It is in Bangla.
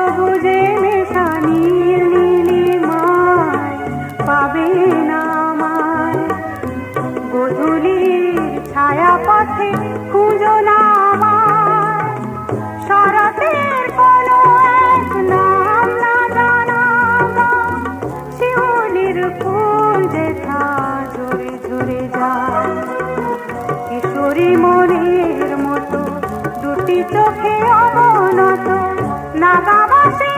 সবুজে মেশা নীল নীলিমায় পাবে না আমায়। গোধূলির ছায়া পথে খুঁজো না আমায়, শরতের কোনো এক নাম না জানা গান, শিউলির ফুল যেথা ঝরে ঝরে যায়। কিশোরী মনের মতো দুটি চোখে অবনত নাগা বাসে